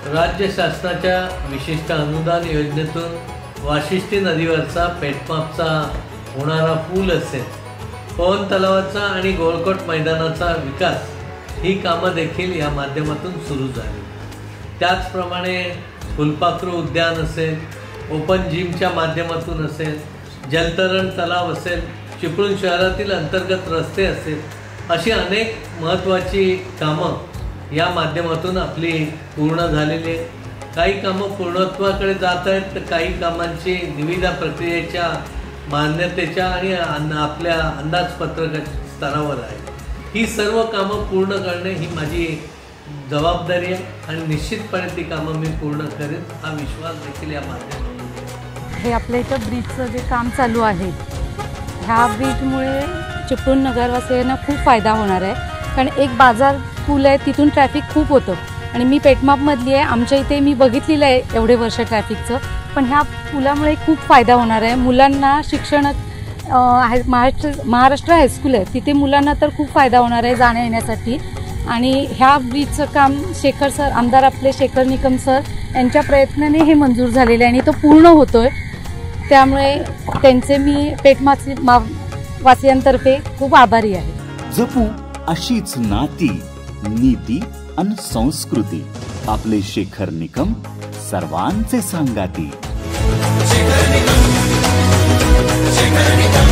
राज्य शासनाच्या विशिष्ट अनुदान योजनेतून वाशिष्ठी नदीवरचा पेटमापचा होणारा पूल असेल, पवन तलावाचा आणि गोळकोट मैदानाचा विकास ही कामं देखील या माध्यमातून सुरू झाली। त्याचप्रमाणे फुलपाखरू उद्यान असेल, ओपन जिमच्या माध्यमातून असेल, जलतरण तलाव असेल, चिपळूण शहरातील अंतर्गत रस्ते असेल, अशी अनेक महत्त्वाची कामं या माध्यमातून आपली पूर्ण झालेली आहेत। काही कामं पूर्णत्वाकडे जात आहेत, तर काही कामांची निविदा प्रक्रियेच्या मान्यतेच्या आणि आपल्या अंदाजपत्रकाच्या स्तरावर आहे। ही सर्व कामं पूर्ण करणे ही माझी जबाबदारी आहे आणि निश्चितपणे ती कामं मी पूर्ण करेन, हा विश्वास देखील या माध्यमातून। हे आपल्या इथं ब्रिजचं जे काम चालू आहे, ह्या ब्रिजमुळे चिपळूण नगरवासियांना खूप फायदा होणार आहे। कारण एक बाजार पूल आहे, तिथून ट्रॅफिक खूप होतं आणि मी पेटमापमधली आहे। आमच्या इथे मी बघितलेलं आहे एवढे वर्ष ट्रॅफिकचं, पण ह्या पुलामुळे खूप फायदा होणार आहे। मुलांना शिक्षण आहे, महाराष्ट्र हायस्कूल आहे, तिथे मुलांना तर खूप फायदा होणार आहे जाण्या येण्यासाठी। आणि ह्या ब्रिजचं काम शेखर सर, आमदार आपले शेखर निकम सर यांच्या प्रयत्नाने हे मंजूर झालेलं आहे आणि तो पूर्ण होतोय। त्यामुळे त्यांचे मी पेटमापवासियांतर्फे खूप आभारी आहे। जपू अशीच नाती, नीती आणि संस्कृती। आपले शेखर निकम सर्वांचे सांगाती। शेखर निकम, शेखर निकम।